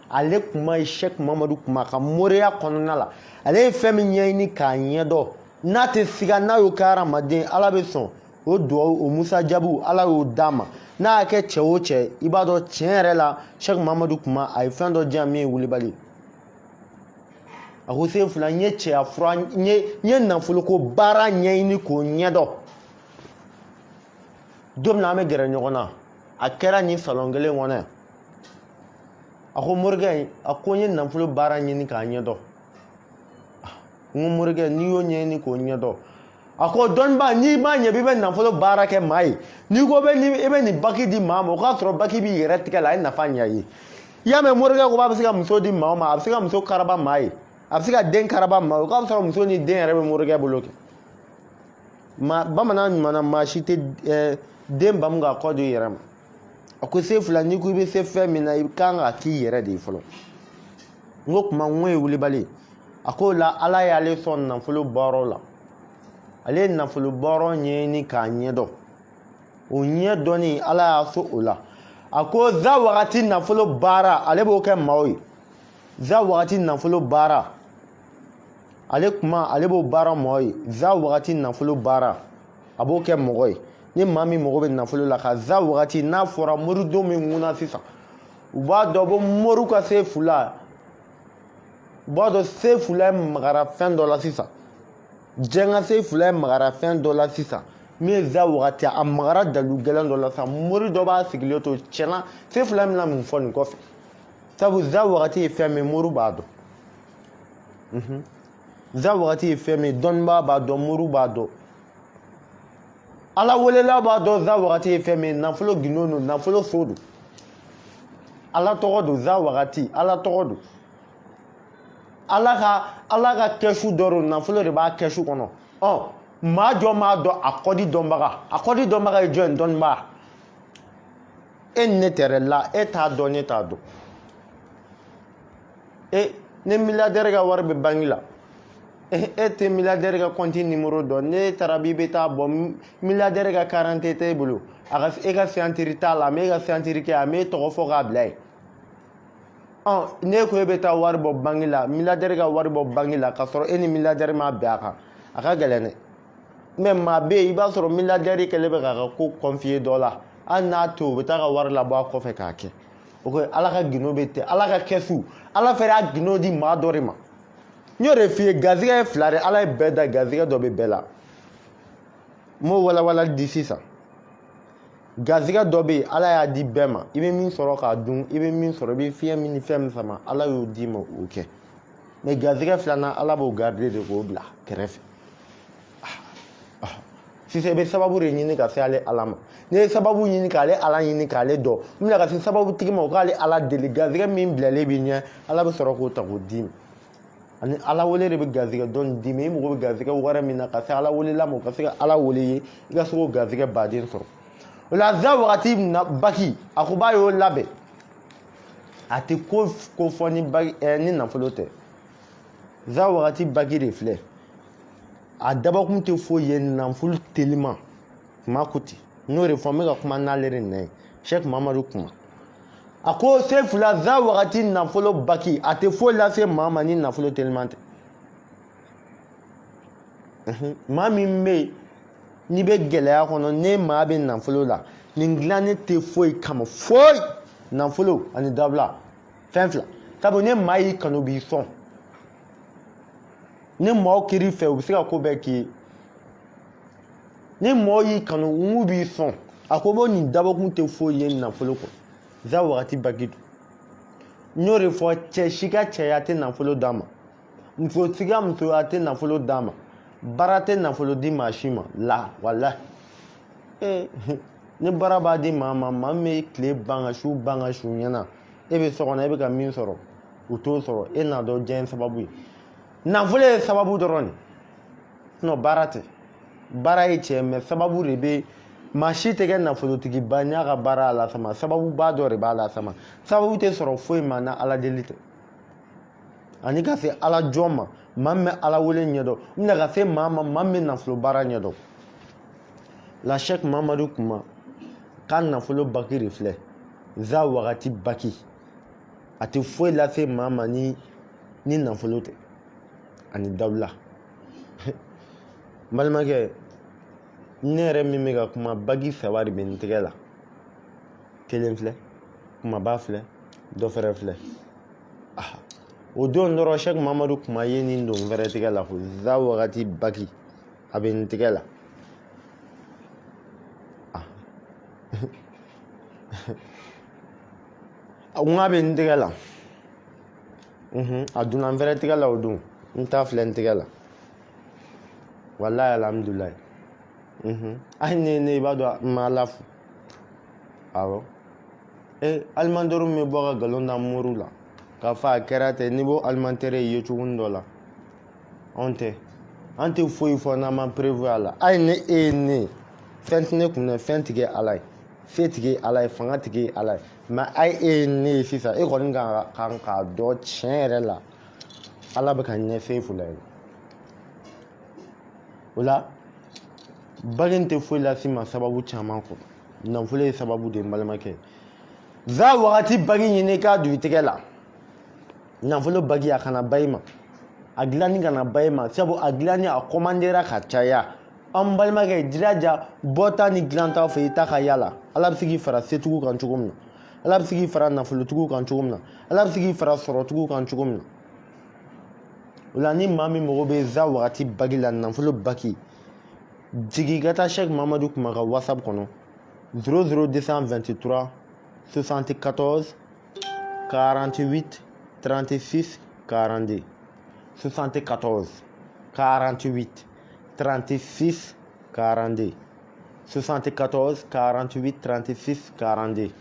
ale kuma ye Cheikh Mamadu Kuma ka moriya kɔnɔna la ale ye fɛn min ɲɛɲini k'a ɲɛdɔn n'a tɛ siga n'a y'o kɛ hadamaden Ala bɛ sɔn o duwawu o musajabu Ala y'o d'a ma n'a y'a kɛ cɛ o cɛ i b'a dɔn tiɲɛ yɛrɛ la Cheikh Mamadu Kuma a ye fɛn dɔ diyan min ye wulibali a ko se fila n ye cɛya fura n ye nafoloko baara ɲɛɲini k'o ɲɛdɔn don min na an bɛ gɛrɛ ɲɔgɔn na a kɛra nin salon kelen kɔnɔ a ko morikɛ a ko n ye nafolo baara ɲini k'a ɲɛdɔn n ko morikɛ n'i y'o ɲɛɲini k'o ɲɛdɔn a ko dɔnniba n'i m'a ɲɛ i bɛ nafolo baara kɛ maa ye n'i ko i bɛ nin baki di maa ma o k'a sɔrɔ baki b'i yɛrɛ tigɛ la a ye nafa ɲɛ ye i y'a mɛn morikɛ ko a bɛ se ka muso di maa ma a bɛ se ka muso karaba maa ye a bɛ se ka den karaba maa ye o k'a sɔrɔ muso ni den yɛrɛ bɛ morikɛ bolo kɛ bamanan ɲuman na maa si tɛ den bamu k'a kɔ di i yɛrɛ ma a ko se fila n'i ko i bɛ se fɛn min na i kan ka k'i yɛrɛ de ye fɔlɔ n ko kuma n ko ye wulibali a ko la Ala y'ale sɔn nafolo baaraw la ale ye nafolo baaraw ɲɛɲini k'a ɲɛdɔn o ɲɛdɔnni Ala y'a so o la a ko za wagati nafolo baara ale b'o kɛ maaw ye za wagati nafolo baara ale kuma ale b'o baara maaw ye za wagati nafolo baara a b'o kɛ mɔgɔ ye ni maa min mago bɛ nafolo la ka za wagati n'a fɔra moridenw min kunna sisan u b'a dɔn ko moriw ka se fula u b'a dɔn se fula ye magara fɛn dɔ la sisan diɲɛ ka se fula ye magara fɛn dɔ la sisan min ye za wagati a magara dalu gɛlɛn dɔ la sisan mori dɔ b'a sigilen to tiɲɛna se fula bɛna mun fɔ nin kɔfɛ sabu za wagati ye fɛn min moriw b'a dɔn za wagati ye fɛn min dɔnnibaa b'a dɔn moriw b'a dɔn Ala welela b'a dɔn za wagati ye fɛn min nafolo gindo don nafolo so don Ala tɔgɔ don za wagati Ala tɔgɔ don Ala ka kɛsu dɔ don nafolo de b'a kɛsu kɔnɔ maa jɔ m'a dɔn a kɔdi dɔnbaga ye jɔn dɔnnibaga e ni ne tɛrɛ la e t'a dɔn ne t'a dɔn ne milliardaire ka wari bɛ banque la e tɛ milliardaire ka compte numéro dɔn ne taara bi bɛ taa bɔ milliardaire ka carte t'e bolo e ka signature t'a la mais e ka signature kɛ a m'e tɔgɔ fɔ k'a bila yen ne ko e bɛ taa wari bɔ banque la milliardaire ka wari bɔ banque la k'a sɔrɔ e ni milliardaire ma bɛn a kan a ka gɛlɛn dɛ mais maa bɛ yen i b'a sɔrɔ milliardaire kɛlen bɛ k'a ka ko confier dɔ la hali n'a to o bɛ taa ka wari labɔ a kɔfɛ k'a kɛ o ko Ala ka gindo bɛ ten Ala ka kɛsu Ala fɛnɛ y'a gindo di maa dɔ de ma n y'o de f'i ye garizigɛ ye fila de Ala ye bɛɛ da garizigɛ dɔ bɛ bɛɛ la n m'o walawalali di sisan garizigɛ dɔ bɛ yen Ala y'a di bɛɛ ma i bɛ min sɔrɔ k'a dun i bɛ min sɔrɔ i bɛ fiɲɛ min ni fɛn min sama Ala y'o d'i ma o kɛ mais garizigɛ filanan Ala b'o garder de k'o bila kɛrɛfɛ sisan i bɛ sababu de ɲini ka se ale Ala ma n'i ye sababu ɲini k'ale Ala ɲini k'ale dɔn n bɛna ka se sababu tigi ma o k'ale Ala deli garizigɛ min bilalen b'i ɲɛ Ala bɛ sɔrɔ k'o ta k'o d'i ma ani Ala wele de bɛ garizigɛ dɔnni d'i ma i mago bɛ garizigɛ wɛrɛ min na ka se Ala welela ma o ka se ka Ala wele ye i ka se k'o garizigɛ baden sɔrɔ o la za wagati na baki a ko b'a y'o labɛn a tɛ ko fɔ ni nafolo tɛ za wagati baki de filɛ a dabakun tɛ foyi ye nafolo telima kuma kuti n'o de fɔ n bɛ ka kuma n'ale de nɛ ye Sheikh Mamadu kuma a ko Sefula za wagati nafolo baki a tɛ foyi lase maa ma ni nafolo telima tɛ maa min bɛ yen n'i bɛ gɛlɛya kɔnɔ ne maa bɛ nafolo la nin dilannen tɛ foyi kama foyi nafolo ani dabila fɛn fila sabu ne maa y'i kanu b'i sɔn ni mɔgɔ kiri fɛ u bɛ se ka ko bɛɛ k'i ye ni mɔgɔ y'i kanu n b'i sɔn a ko bɔ nin dabɔkun tɛ foyi ye nafolo kɔ za wagati baki don n y'o de fɔ cɛ si ka cɛya tɛ nafolo d'a ma muso si ka musoya tɛ nafolo d'a ma baara tɛ nafolo di maa si ma la walahi ni baara b'a di maa ma maa min bɛ tile ban ka su ɲɛna e bɛ so kɔnɔ e bɛ ka min sɔrɔ u t'o sɔrɔ e n'a dɔn diɲɛ sababu ye nafolo ye sababu dɔrɔn de baara tɛ baara ye tiɲɛ mɛ sababu de bɛ maa si tɛ kɛ nafolotigiba n'i y'a ka baara lasama sababuba dɔ de b'a lasama sababu tɛ sɔrɔ foyi ma na ala deli tɛ ani ka se ala jɔn ma maa min bɛ ala wele ɲɛdɔn n bɛna ka se maa ma maa min bɛ nafolo baara ɲɛdɔn la Sheikh Mamadu kuma k'a nafolo baki de filɛ za wagati baki a tɛ foyi lase maa ma ni nafolo tɛ ani dawula n balimakɛ ne yɛrɛ min bɛ ka kuma bagi saba de bɛ n tɛgɛ la kelen filɛ kumaba filɛ dɔ fɛrɛ filɛ o don dɔrɔn Sheikh Mamadu kuma ye nin don n fɛrɛ tɛgɛ la ko za wagati bagi a bɛ n tɛgɛ la n k'a bɛ n tɛgɛ la a donna n fɛrɛ tɛgɛ la o don n ta filɛ n tɛgɛ la walahi alhamdulilayi hali ne i b'a dɔn n ma ala fo awɔ alimandiru min bɛ bɔ ka nkalon da moriw la k'a fɔ a kɛra ten n'i b'o alimantɛri ye cogonin dɔ la anw tɛ an tɛ foyi fɔ n'an ma prévu a la hali ni e ye ne ye fɛn tɛ ne kun dɛ fɛn tigi ye ala ye se tigi ye ala ye fanga tigi ye ala ye mɛ hali e ye ne ye sisan e kɔni kan k'a dɔn tiɲɛ yɛrɛ la ala bɛ ka ɲɛfɛ fula ye o la bagi tɛ foyi lase ma sababu caman kɔ nafolo ye sababu de ye n balimakɛ za wagati bagi ɲini k'a don i tɛgɛ la nafolo bagi a kana ba i ma a dilanni kana ba i ma sabu a dilanni a commandera ka caya an balimakɛ jilaja bɔta ni dilanta fɛ i ta ka yala ala bɛ se k'i fara setigiw kan cogo min na ala bɛ se k'i fara nafolotigiw kan cogo min na ala bɛ se k'i fara sɔrɔtigiw kan cogo min na o la ni maa min mago bɛ za wagati bagi la nafolo bagi jigi ka taa Sheikh Mamadu kuma ka whatsapp kɔnɔ 00223 74 48 36 42 74 48 36 42 74 48 36 42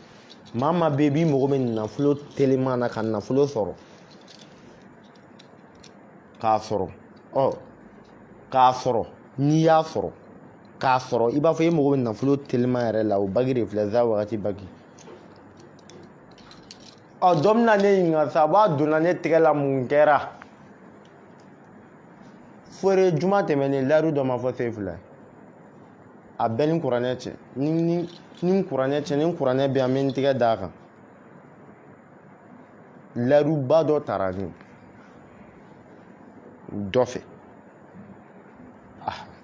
maa maa bɛ yen b'i mago bɛ nafolo telima na ka nafolo sɔrɔ k'a sɔrɔ n'i y'a sɔrɔ k'a sɔrɔ i b'a fɔ i mago bɛ nafolo telima yɛrɛ la o bagi de filɛ za wagati bagi dɔ bɛna ne ɲininka sa a donna ne tɛgɛ la mun kɛra fore juma tɛmɛnen layiru dɔ ma fɔ Sefula ye a bɛɛ ni kuranɛ cɛ ni kuranɛ cɛ ni kuranɛ bɛ yan n bɛ n tɛgɛ d'a kan layiruba dɔ tara ni dɔ fɛ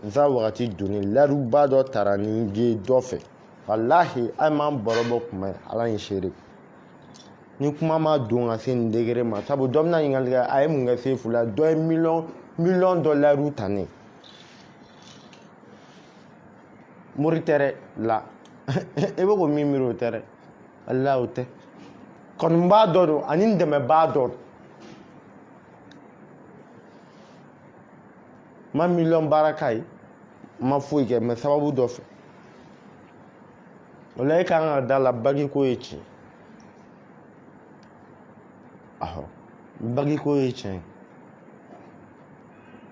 za wagati donni layiruba dɔ tara ni ye dɔ fɛ walahi hali m'an baro bɔ kuma ye ala ni seere ni kuma ma don ka se nin degré ma sabu dɔ bɛna ɲininkali kɛ a ye mun kɛ Sefula dɔ ye miliyɔn dɔ layiru ta ne mori tɛ dɛ la e bɛ ko min miiri o tɛ dɛ walahi o tɛ kɔnibaa dɔ don ani dɛmɛbaa dɔ don ma miliyɔn baara k'a ye ma foyi kɛ mɛ sababu dɔ fɛ o la e kan ka da la bagi ko ye tiɲɛ bagi ko ye tiɲɛ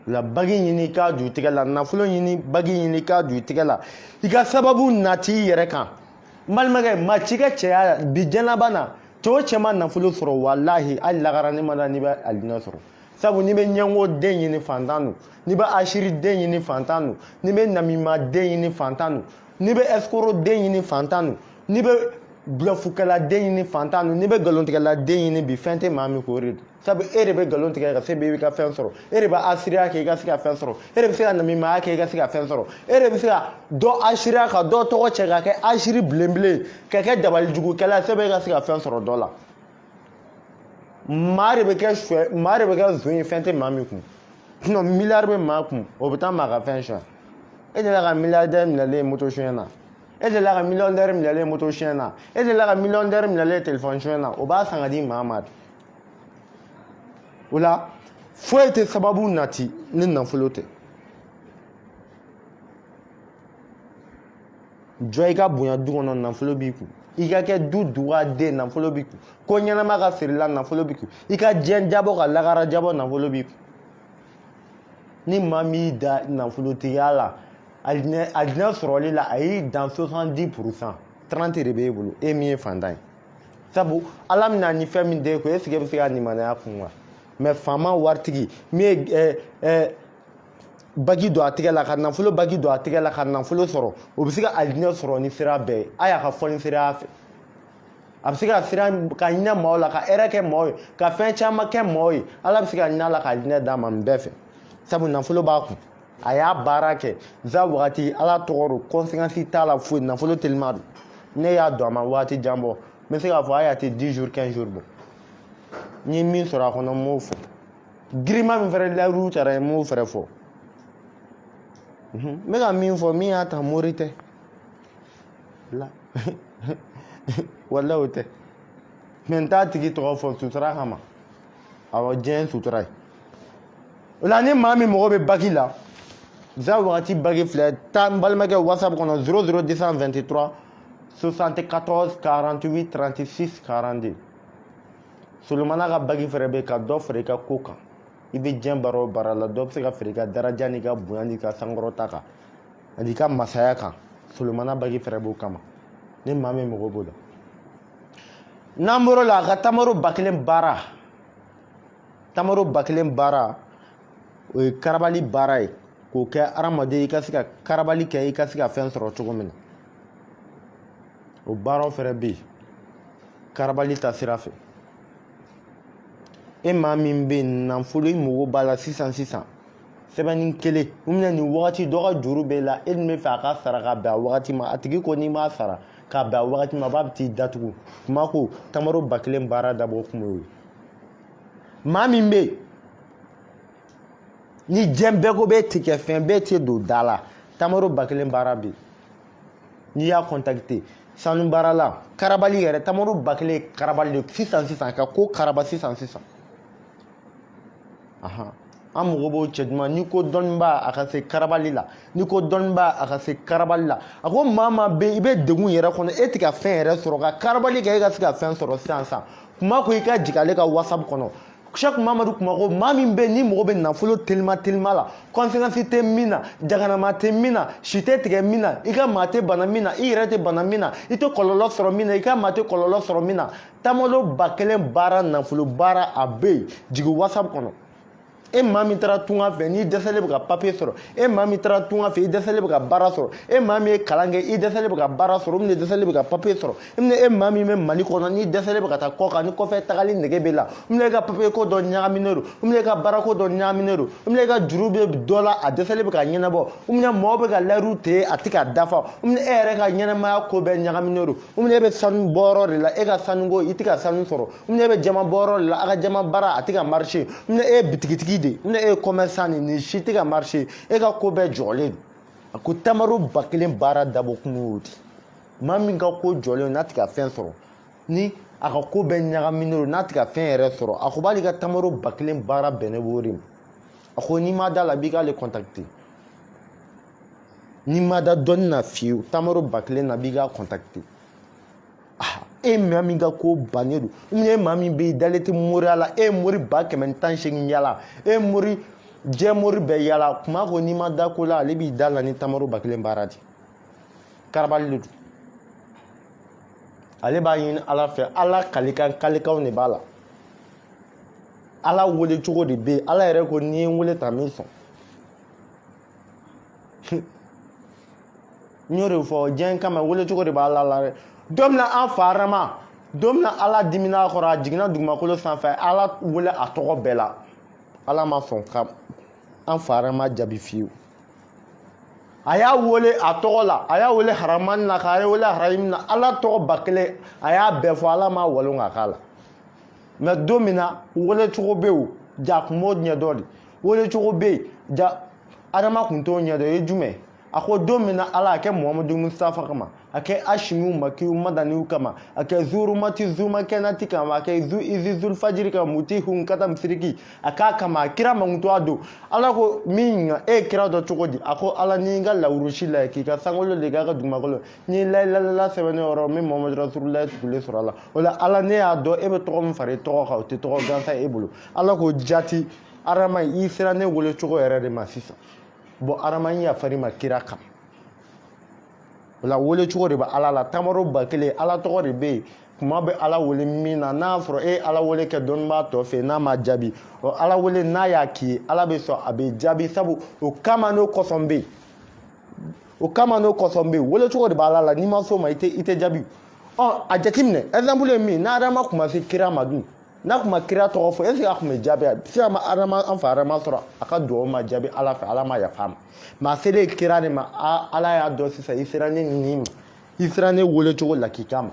la bagi ɲini k'a don i tɛgɛ la nafolo ɲini bagi ɲini k'a don i tɛgɛ la i ka sababu nati i yɛrɛ kan n balimakɛ maa ci ka cɛya bi jɛnaba na cɛ o cɛ ma nafolo sɔrɔ walahi hali lagara ne ma da n'i bɛ alijinɛ sɔrɔ sabu n'i bɛ ɲɛngo den ɲini fantan don n'i bɛ asiri den ɲini fantan don n'i bɛ namima den ɲini fantan don n'i bɛ escoro den ɲini fantan don n'i bɛ bluffukɛla den ɲini fantan don n'i bɛ nkalontigɛla den ɲini bi fɛn tɛ maa min k'o de don sabu e de bɛ nkalon tigɛ ka se bɛ i ka fɛn sɔrɔ e de bɛ asiriya kɛ i ka se ka fɛn sɔrɔ e de bɛ se ka namimaya kɛ i ka se ka fɛn sɔrɔ e de bɛ se ka dɔ asiriya ka dɔ tɔgɔ cɛ ka kɛ asiri bilenbilen ka kɛ dabalijugukɛla sabu e ka se ka fɛn sɔrɔ dɔ la maa de bɛ kɛ zon ye fɛn tɛ maa min kun sinon miliyari bɛ maa kun o bɛ taa maa ka fɛn suɲɛ e delila ka miliyardɛri minɛlen moto suɲɛ na e delila ka miliyɔndɛri minɛlen moto suɲɛ na e delila ka miliyɔndɛri minɛlen telefɔni suɲɛ na o b'a san ka di maa ma o la foyi tɛ sababu nati ni nafolo tɛ jɔ i ka bonya du kɔnɔ nafolo b'i kun i ka kɛ du dugaden nafolo b'i kun ko ɲɛnama ka sirila nafolo b'i kun i ka diɲɛ jabɔ ka lagara jabɔ nafolo b'i kun ni maa min y'i da nafolotigiya la alijinɛ sɔrɔli la a y'i dan 70% 30 de b'e bolo e min ye fantan ye sabu ala mina ni fɛn min d'e kun est-ce que e bɛ se ka limanaya kun wa mais faama waritigi min ye bagi don a tɛgɛ la ka nafolo bagi don a tɛgɛ la ka nafolo sɔrɔ o bɛ se ka alijinɛ sɔrɔ ni sira bɛɛ ye a y'a ka fɔ ni sira fɛ a bɛ se ka sira ka hinɛ maaw la ka hɛrɛ kɛ maaw ye ka fɛn caman kɛ maaw ye ala bɛ se ka hinɛ a la ka alijinɛ d'a ma nin bɛɛ fɛ sabu nafolo b'a kun a y'a baara kɛ za wagati ala tɔgɔ don conséquence t'a la foyi nafolo telima don ne y'a dɔn a ma waati jan bɔ n bɛ se k'a fɔ a y'a tɛ 10 jours 15 jours bɔ n ye min sɔrɔ a kɔnɔ n m'o fɔ girima min fɛnɛ layiru taara n m'o fɛnɛ fɔ n bɛ ka min fɔ min y'a ta mori tɛ la walahi o tɛ mɛ n t'a tigi tɔgɔ fɔ sutura kama awɔ diɲɛ sutura ye o la ni maa min mago bɛ bagi la za wagati bagi filɛ taa n balimakɛ whatsapp kɔnɔ 00223 74 48 36 42 solomana ka bagi fɛrɛ bɛ ka dɔ fara i ka ko kan i bɛ diɲɛ baara o baara la dɔ bɛ se ka fara i ka daraja n'i ka bonya n'i ka sankɔrɔta kan ani i ka masaya kan solomana bagi fɛrɛ b'o kama ni maa min mago b'o la n'an bɔr'o la a ka tamaro 1000 baara tamaro 1000 baara o ye karabali baara ye k'o kɛ adamaden i ka se ka karabali kɛ i ka se ka fɛn sɔrɔ cogo min na o baaraw fɛnɛ bɛ yen karabali ta sira fɛ e maa min bɛ yen nafolo i mago b'a la sisan sɛbɛnni kelen u minɛ nin wagati dɔ ka juru b'e la e dun bɛ fɛ a ka sara ka bɛn a wagati ma a tigi ko n'i m'a sara ka bɛn a wagati ma a b'a bɛ t'i datugu kuma ko tamaro 1000 baara dabɔ kun y'o ye maa min bɛ yen ni diɲɛ bɛɛ ko b'e tɛ kɛ fɛn bɛɛ tɛ don da la tamaro 1000 baara bɛ yen n'i y'a contacté sanu baara la karabali yɛrɛ tamaro 1000 karabali de sisan ka ko karaba sisan an mago b'o cɛ duman n'i ko dɔnniba a ka se karabali la n'i ko dɔnniba a ka se karabali la a ko maa bɛ i bɛ degun yɛrɛ kɔnɔ e tɛ ka fɛn yɛrɛ sɔrɔ ka karabali kɛ e ka se ka fɛn sɔrɔ sisan kuma ko i ka jigin ale ka whatsapp kɔnɔ Cheikh Mamadu kuma ko maa min bɛ ni mago bɛ nafolo telima la conséquence tɛ min na jaganama tɛ min na si tɛ tigɛ min na i ka maa tɛ bana min na i yɛrɛ tɛ bana min na i tɛ kɔlɔlɔ sɔrɔ min na i ka maa tɛ kɔlɔlɔ sɔrɔ min na tamalo 1000 baara nafolo baara a bɛ yen jigin whatsapp kɔnɔ e maa min taara tunga fɛ n'i dɛsɛlen bɛ ka papier sɔrɔ e maa min taara tunga fɛ i dɛsɛlen bɛ ka baara sɔrɔ e maa min ye kalan kɛ i dɛsɛlen bɛ ka baara sɔrɔ ou bien dɛsɛlen bɛ ka papier sɔrɔ e maa min bɛ Mali kɔnɔ n'i dɛsɛlen bɛ ka taa kɔ kan ni kɔfɛ tagali nege bɛ la ou bien e ka papier ko dɔ ɲagaminen don ou bien e ka baara ko dɔ ɲagaminen don ou bien e ka juru bɛ dɔ la a dɛsɛlen bɛ ka ɲɛnabɔ ou bien mɔgɔw bɛ ka layiru te a tɛ ka dafa ou bien e yɛrɛ ka ɲɛnamaya ko bɛɛ ɲagaminen don ou bien e bɛ sanu bɔyɔrɔ de la e ka sanuko i tɛ ka sanu sɔrɔ ou bien e bɛ jama bɔyɔrɔ de la a ka jama baara a tɛ ka marcher ou bien e ye bitigitigi de ou bien e ye commerçant ni si tɛ ka marcher e ka ko bɛɛ jɔlen a ko tamaro 1000 baara dabɔ kun y'o de maa min ka ko jɔlen n'a tɛ ka fɛn sɔrɔ ni a ka ko bɛɛ ɲagaminen don n'a tɛ ka fɛn yɛrɛ sɔrɔ a ko b'ale ka tamaro 1000 baara bɛnnen b'o de ma a ko n'i ma da la b'i k'ale contacter n'i ma da dɔnni na fiyewu tamaro 1000 na b'i ka contacter e maa min ka ko bannen don ou bien e maa min bɛ yen dalen tɛ moriya la e ye mori 118 yala e ye mori diɲɛ mori bɛɛ yala kuma ko n'i ma da ko la ale b'i da la ni tamaro 1000 baara de karabali de don ale b'a ɲini ala fɛ ala kalikanw de b'a la ala wele cogo de bɛ ala yɛrɛ ko n'i ye n wele ta min sɔn n y'o de fɔ diɲɛ kama wele cogo de b'a ala la dɛ don min na an fa arama don min na ala dimina a kɔrɔ a jiginna dugumakolo sanfɛ ala wele a tɔgɔ bɛɛ la ala ma sɔn ka an fa arama jaabi fiyewu a y'a wele a tɔgɔ la a y'a wele haramani na k'a wele harami na ala tɔgɔ ba kelen a y'a bɛɛ fɔ ala ma walon ka k'a la mɛ don min na wele cogo bɛ yen ja kun b'o ɲɛdɔn de wele cogo bɛ yen ja adama kun t'o ɲɛdɔn o ye jumɛn a ko don min na ala a kɛ muhamadu mustafa kama a kɛ ashimiw makiw madaniw kama a kɛ zurumati zumakɛnati kama a kɛ izi zulfajiri kama muti hunkata misiriki a k'a kama a kira mankutu a don ala ko min ɲa e ye kira dɔ cogo di a ko ala ni n ka lawurusi la k'i ka sankolo de k'a ka dugumakolo ni layilalala sɛbɛnnen yɔrɔ min muhamadu rasululayi tugulen sɔrɔ a la o la ala ne y'a dɔn e bɛ tɔgɔ min fara i tɔgɔ kan o tɛ tɔgɔ gansan e bolo ala ko jati adama i sera ne wele cogo yɛrɛ de ma sisan bon adama in yafari ma kira kan o la wele cogo de bɛ ala la tamaro ba kelen ala tɔgɔ de bɛ yen kuma bɛ ala wele min na n'a sɔrɔ e ala wele kɛ dɔnnibaa tɔ fɛ n'a ma jaabi ɔ ala wele n'a y'a k'i ye ala bɛ sɔn a bɛ jaabi sabu o kama n'o kɔsɔn bɛ yen o kama n'o kɔsɔn bɛ yen wele cogo de bɛ ala la n'i ma s'o ma i tɛ jaabi ɔ a jateminɛ exemple ye min n'a adama kuma se kira ma dun n'a kun ma kira tɔgɔ fɔ est ce que a kun bɛ jaabi sisan an fa adama sɔrɔ a ka dugawu ma jaabi ala fɛ ala ma yafa ma mɛ a selen kira de ma ala y'a dɔn sisan i sera ne nin ma i sera ne wele cogo lakika ma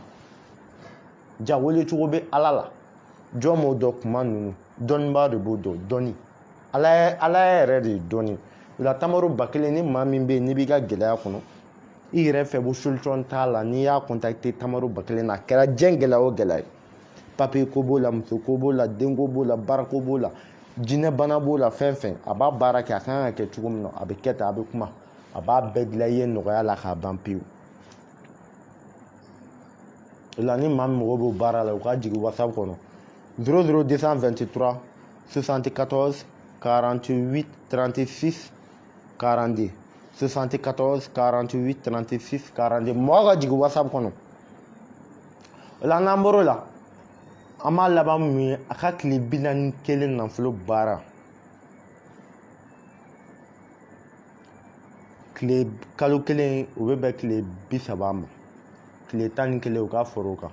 ja wele cogo bɛ ala la jɔn m'o dɔn kuma ninnu dɔnnibaa de b'o dɔn dɔnni ala yɛrɛ de ye dɔnni o la tamaro ba kelen ni maa min bɛ yen n'i b'i ka gɛlɛya kɔnɔ i yɛrɛ fɛ ko solution t'a la n'i y'a contacter tamaro ba kelen na a kɛra diɲɛ gɛlɛya o gɛlɛya ye papiye ko b'o la muso ko b'o la denko b'o la baara ko b'o la jinɛ bana b'o la fɛn fɛn a b'a baara kɛ a kan ka kɛ cogo min na a bɛ kɛ ten a bɛ kuma a b'a bɛɛ dilan i ye nɔgɔya la k'a ban pewu o la ni maa min mago b'o baara la u ka jigin whatsapp kɔnɔ 00223 74 48 36 42 74 48 36 42 mɔgɔ ka jigin whatsapp kɔnɔ o la n'an bɔr'o la an b'a laban mun ye a ka tile 41 nafolo baara kalo kelen o bɛ bɛn tile 30 ma tile 11 o ka fara o kan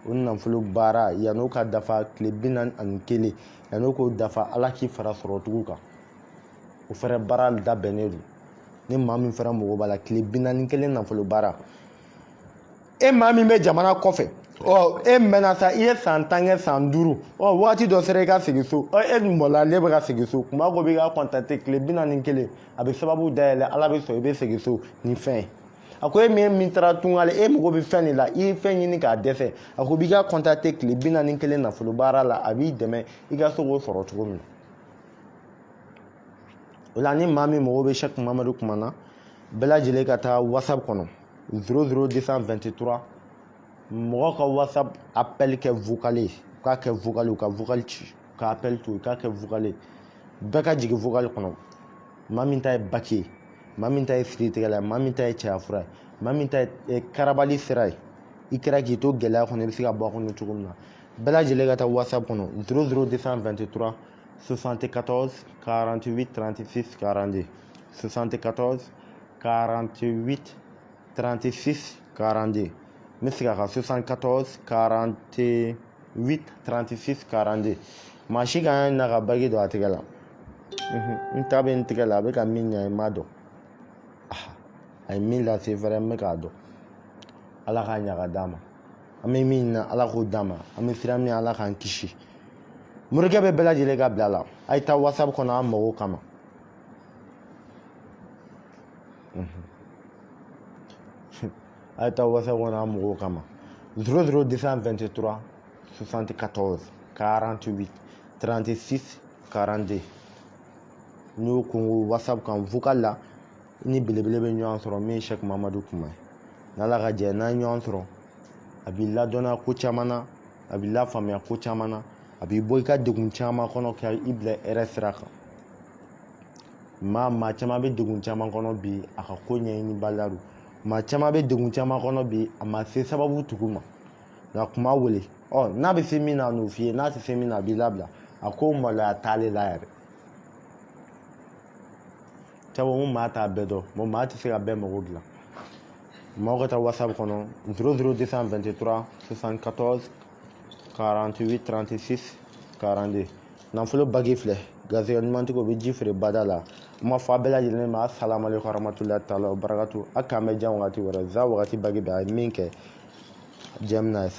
o nafolo baara yan'o ka dafa tile 41 yan'o k'o dafa ala k'i fara sɔrɔ tugu kan o fɛnɛ baara labɛnnen don ni maa min fɛnɛ mago b'a la tile 41 nafolo baara e maa min bɛ jamana kɔfɛ e mɛnna sa i ye san 10 kɛ san 5 waati dɔ sera i ka segin so e dun bɔla ne bɛ ka segin so kuma ko b'i ka contacter tile 41 a bɛ sababu dayɛlɛ ala bɛ sɔn i bɛ segin so ni fɛn ye a ko e min taara tunga la e mago bɛ fɛn de la i ye fɛn ɲini k'a dɛsɛ a ko b'i ka contacter tile 41 nafolo baara la a b'i dɛmɛ i ka se k'o sɔrɔ cogo min na o la ni maa min mago bɛ Cheikh Mamadu kuma na bɛɛ lajɛlen ka taa whatsapp kɔnɔ 00223 mɔgɔ ka whatsapp appel kɛ vocal u k'a kɛ vocal u ka vocal ci ka appel to u k'a kɛ vocal bɛɛ ka jigin vocal kɔnɔ maa min ta ye bac ye maa min ta ye firitigɛla ye maa min ta ye cɛyafura ye maa min ta ye karabali sira ye i kɛra k'i to gɛlɛya kɔnɔ i bɛ se ka bɔ a kɔnɔ cogo min na bɛɛ lajɛlen ka taa whatsapp kɔnɔ 00223 74 48 36 42 74 48 36 42 n bɛ segin a kan 74 48 36 42 maa si ka na ka bagi don a tɛgɛ la n ta bɛ n tɛgɛ la a bɛ ka min ɲa i m'a dɔn a ye min lase fɛrɛ n bɛ k'a dɔn ala k'a ɲaga d'a ma an bɛ min na ala k'o d'a ma an bɛ siran min ala k'an kisi morikɛ bɛ bɛɛ lajɛlen ka bila la a ye taa whatsapp kɔnɔ an mago kama a ye taa whatsapp kɔnɔ an mago kama 00223 74 48 36 42 n'i y'o kungo whatsapp kan vocal la ni belebele bɛ ɲɔgɔn sɔrɔ min ye Cheikh Mamadu kuma ye n'ala ka jɛ n'an ye ɲɔgɔn sɔrɔ a b'i ladɔnniya ko caman na a b'i lafaamuya ko caman na a b'i bɔ i ka degun caman kɔnɔ ka i bila hɛrɛ sira kan maa caman bɛ degun caman kɔnɔ bi a ka ko ɲɛɲinibaliya don maa caman bɛ degun caman kɔnɔ bi a ma se sababu tugu ma nka kuma wele n'a bɛ se min na a n'o f'i ye n'a tɛ se min na a b'i labila a ko maloya t'ale la yɛrɛ sabu mun maa t'a bɛɛ dɔn bon maa tɛ se ka bɛɛ mago dilan maaw ka taa whatsapp kɔnɔ 00223 74 48 36 42 nafolo bagi filɛ garisɛgɛ ɲumantigiw bɛ ji feere bada la n ma fɔ a bɛɛ lajɛlen ma assalamu alaikum warahmatullahi taala wa barakatu a k'an bɛ jan wagati wɛrɛ za wagati bagi bɛ a ye min kɛ jɛmina ye